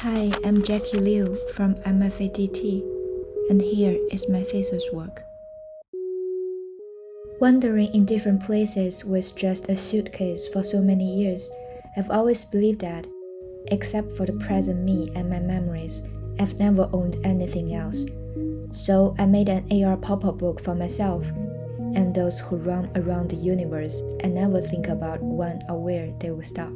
Hi, I'm Jackie Liu from MFADT, and here is my thesis work. Wandering in different places with just a suitcase for so many years, I've always believed that, except for the present me and my memories, I've never owned anything else. So I made an AR pop-up book for myself and those who roam around the universe and never think about when or where they will stop.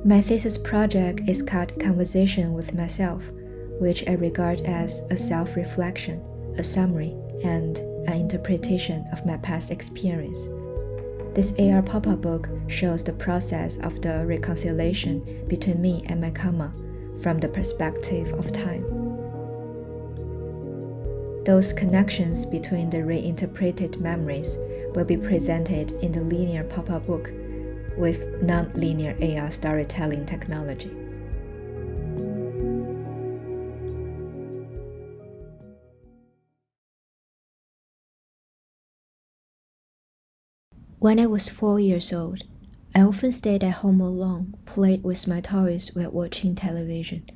My thesis project is called Conversation with Myself, which I regard as a self-reflection, a summary, and an interpretation of my past experience. This AR pop-up book shows the process of the reconciliation between me and my karma from the perspective of time. Those connections between the reinterpreted memories will be presented in the linear pop-up book with non-linear AR storytelling technology. When I was 4 years old, I often stayed at home alone, played with my toys while watching television.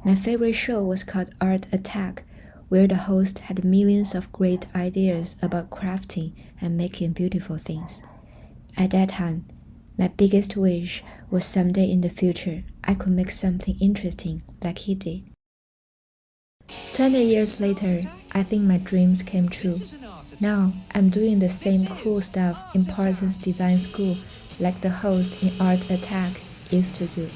My favorite show was called Art Attack, where the host had millions of great ideas about crafting and making beautiful things. At that time, my biggest wish was someday in the future I could make something interesting like he did. 20 years later, I think my dreams came true. Now, I'm doing the same cool stuff in Parsons Design School like the host in Art Attack used to do.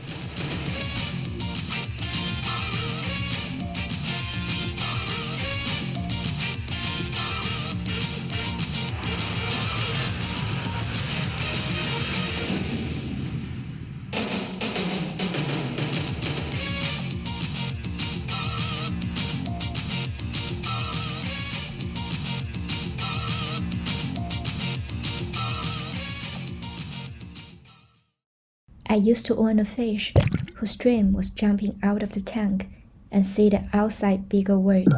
I used to own a fish whose dream was jumping out of the tank and see the outside bigger world.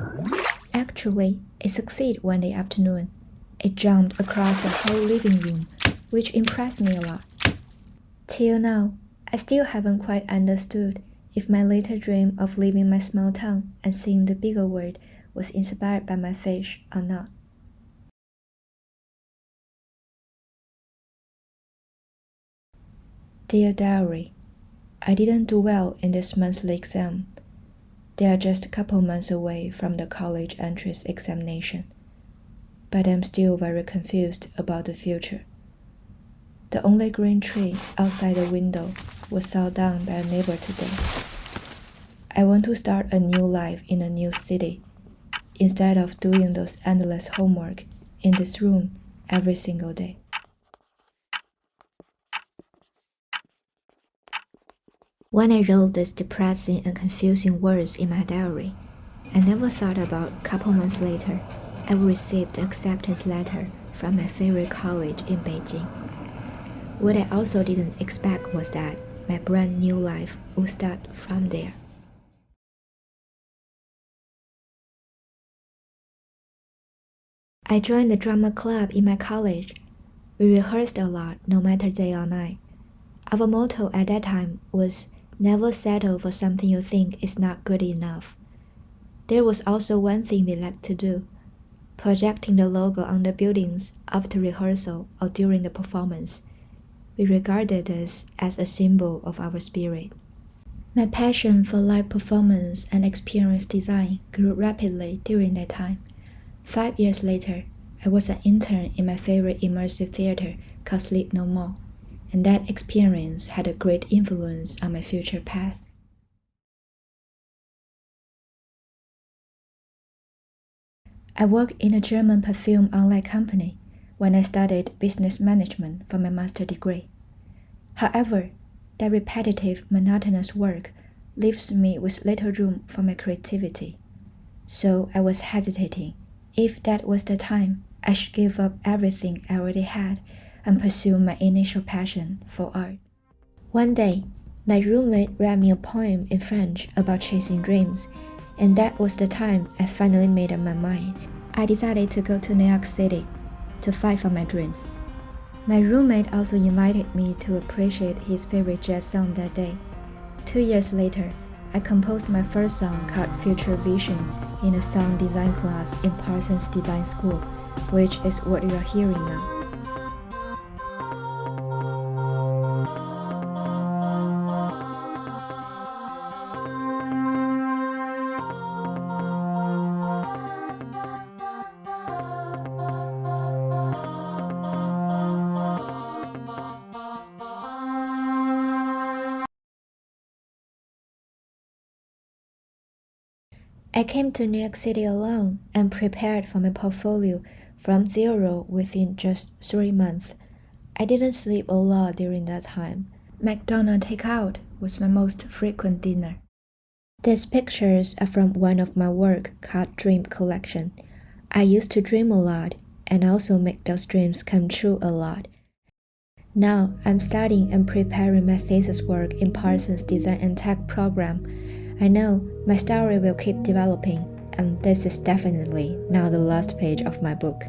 Actually, it succeeded one day afternoon. It jumped across the whole living room, which impressed me a lot. Till now, I still haven't quite understood if my later dream of leaving my small town and seeing the bigger world was inspired by my fish or not. Dear Diary, I didn't do well in this monthly exam. They are just a couple months away from the college entrance examination, but I'm still very confused about the future. The only green tree outside the window was sawn down by a neighbor today. I want to start a new life in a new city, instead of doing those endless homework in this room every single day. When I wrote these depressing and confusing words in my diary, I never thought about a couple months later, I would receive the acceptance letter from my favorite college in Beijing. What I also didn't expect was that my brand new life would start from there. I joined the drama club in my college. We rehearsed a lot, no matter day or night. Our motto at that time was never settle for something you think is not good enough. There was also one thing we liked to do, projecting the logo on the buildings after rehearsal or during the performance. We regarded this as a symbol of our spirit. My passion for live performance and experience design grew rapidly during that time. 5 years later, I was an intern in my favorite immersive theater called Sleep No More, and that experience had a great influence on my future path. I worked in a German perfume online company when I studied business management for my master's degree. However, that repetitive, monotonous work leaves me with little room for my creativity. So I was hesitating if that was the time I should give up everything I already had and pursue my initial passion for art. One day, my roommate read me a poem in French about chasing dreams, and that was the time I finally made up my mind. I decided to go to New York City to fight for my dreams. My roommate also invited me to appreciate his favorite jazz song that day. 2 years later, I composed my first song called Future Vision in a song design class in Parsons Design School, which is what you are hearing now. I came to New York City alone and prepared for my portfolio from zero within just 3 months. I didn't sleep a lot during that time. McDonald's takeout was my most frequent dinner. These pictures are from one of my work called Dream Collection. I used to dream a lot and also make those dreams come true a lot. Now I'm studying and preparing my thesis work in Parsons Design and Tech program. I know my story will keep developing, and this is definitely not the last page of my book.